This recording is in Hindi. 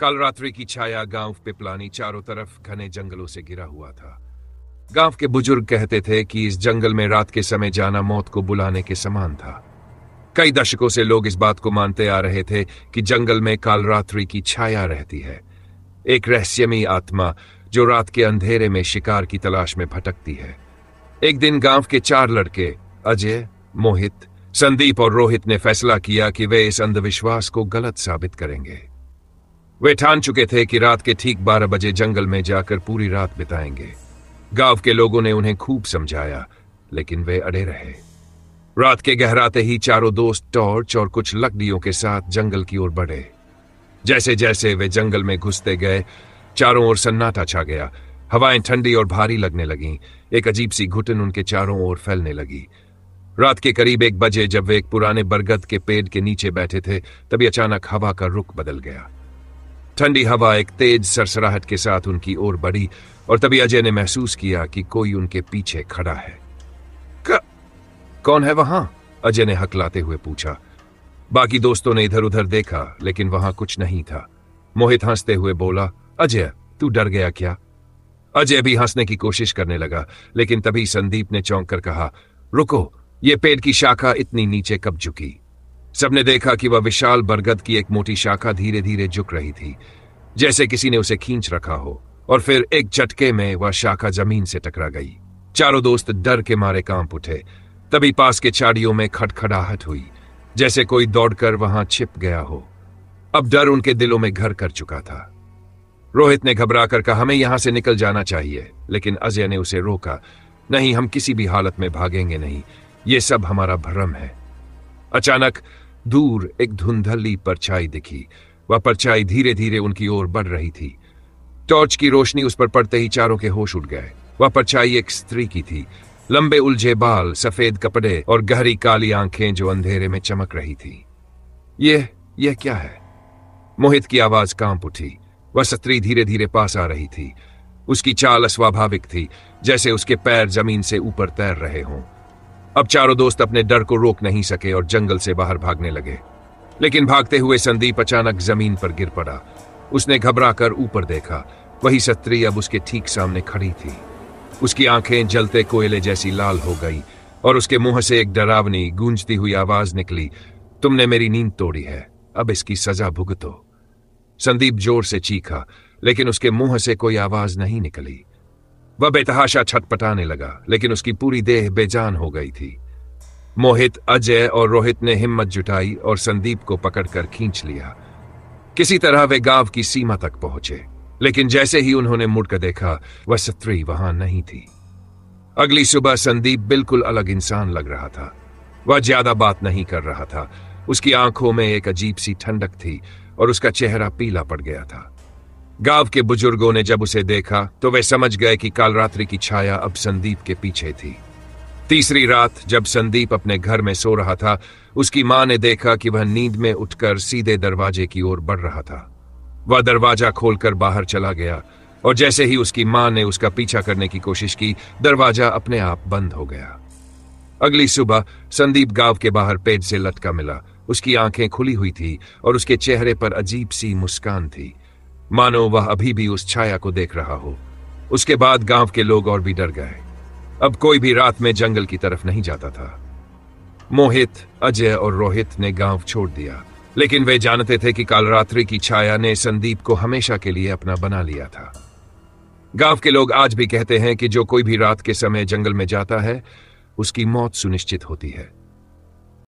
कल रात्रि की छाया गांव पिपलानी चारों तरफ घने जंगलों से घिरा हुआ था। गांव के बुजुर्ग कहते थे कि इस जंगल में रात के समय जाना मौत को बुलाने के समान था। कई दशकों से लोग इस बात को मानते आ रहे थे कि जंगल में काल रात्रि की छाया रहती है, एक रहस्यमयी आत्मा जो रात के अंधेरे में शिकार की तलाश में भटकती है। एक दिन गांव के 4 लड़के अजय, मोहित, संदीप और रोहित ने फैसला किया कि वे इस अंधविश्वास को गलत साबित करेंगे। वे ठान चुके थे कि रात के ठीक 12 बजे जंगल में जाकर पूरी रात बिताएंगे। गांव के लोगों ने उन्हें खूब समझाया, लेकिन वे अड़े रहे। रात के गहराते ही चारों दोस्त टॉर्च और कुछ लकड़ियों के साथ जंगल की ओर बढ़े। जैसे जैसे वे जंगल में घुसते गए, चारों ओर सन्नाटा छा गया। हवाएं ठंडी और भारी लगने लगीं। एक अजीब सी घुटन उनके चारों ओर फैलने लगी। रात के करीब 1 बजे जब वे एक पुराने बरगद के पेड़ के नीचे बैठे थे, तभी अचानक हवा का रुख बदल गया। ठंडी हवा एक तेज सरसराहट के साथ उनकी ओर बढ़ी और तभी अजय ने महसूस किया कि कोई उनके पीछे खड़ा है। कौन है वहां? अजय ने हकलाते हुए पूछा। बाकी दोस्तों ने इधर उधर देखा, लेकिन वहां कुछ नहीं था। मोहित हंसते हुए बोला, अजय, तू डर गया क्या? अजय भी हंसने की कोशिश करने लगा, लेकिन तभी संदीप ने चौंक कर कहा, रुको, ये पेड़ की शाखा इतनी नीचे कब झुकी? सबने देखा कि वह विशाल बरगद की एक मोटी शाखा धीरे धीरे झुक रही थी, जैसे किसी ने उसे खींच रखा हो, और फिर एक झटके में वह शाखा जमीन से टकरा गई। चारों दोस्त डर के मारे कांप उठे। तभी पास के झाड़ियों में खटखड़ाहट हुई, जैसे कोई दौड़कर वहां छिप गया हो। अब डर उनके दिलों में घर कर चुका था। रोहित ने घबराकर कहा, हमें यहां से निकल जाना चाहिए, लेकिन अजय ने उसे रोका। नहीं, हम किसी भी हालत में भागेंगे नहीं, ये सब हमारा भ्रम है। अचानक दूर एक धुंधली परछाई दिखी। वह परछाई धीरे धीरे उनकी ओर बढ़ रही थी। टॉर्च की रोशनी उस पर पड़ते ही चारों के होश उड़ गए। वह परछाई एक स्त्री की थी। लंबे उलझे बाल, सफेद कपड़े और गहरी काली आंखें जो अंधेरे में चमक रही थी। यह क्या है? मोहित की आवाज कांप उठी। वह स्त्री धीरे धीरे पास आ रही थी। उसकी चाल अस्वाभाविक थी, जैसे उसके पैर जमीन से ऊपर तैर रहे हों। अब चारों दोस्त अपने डर को रोक नहीं सके और जंगल से बाहर भागने लगे। लेकिन भागते हुए संदीप अचानक जमीन पर गिर पड़ा। उसने घबराकर ऊपर देखा। वही स्त्री अब उसके ठीक सामने खड़ी थी। उसकी आंखें जलते कोयले जैसी लाल हो गई और उसके मुंह से एक डरावनी गूंजती हुई आवाज निकली, तुमने मेरी नींद तोड़ी है, अब इसकी सजा भुगतो। संदीप जोर से चीखा, लेकिन उसके मुंह से कोई आवाज नहीं निकली। वह बेतहाशा छटपटाने लगा, लेकिन उसकी पूरी देह बेजान हो गई थी। मोहित, अजय और रोहित ने हिम्मत जुटाई और संदीप को पकड़कर खींच लिया। किसी तरह वे गांव की सीमा तक पहुंचे, लेकिन जैसे ही उन्होंने मुड़कर देखा, वह स्त्री वहां नहीं थी। अगली सुबह संदीप बिल्कुल अलग इंसान लग रहा था। वह ज्यादा बात नहीं कर रहा था। उसकी आंखों में एक अजीब सी ठंडक थी और उसका चेहरा पीला पड़ गया था। गांव के बुजुर्गों ने जब उसे देखा तो वे समझ गए कि काल रात्रि की छाया अब संदीप के पीछे थी। तीसरी रात जब संदीप अपने घर में सो रहा था, उसकी मां ने देखा कि वह नींद में उठकर सीधे दरवाजे की ओर बढ़ रहा था। वह दरवाजा खोलकर बाहर चला गया और जैसे ही उसकी मां ने उसका पीछा करने की कोशिश की, दरवाजा अपने आप बंद हो गया। अगली सुबह संदीप गांव के बाहर पेड़ से लटका मिला। उसकी आंखें खुली हुई थी और उसके चेहरे पर अजीब सी मुस्कान थी, मानो वह अभी भी उस छाया को देख रहा हो। उसके बाद गांव के लोग और भी डर गए। अब कोई भी रात में जंगल की तरफ नहीं जाता था। मोहित, अजय और रोहित ने गांव छोड़ दिया, लेकिन वे जानते थे कि काल रात्रि की छाया ने संदीप को हमेशा के लिए अपना बना लिया था। गांव के लोग आज भी कहते हैं कि जो कोई भी रात के समय जंगल में जाता है, उसकी मौत सुनिश्चित होती है।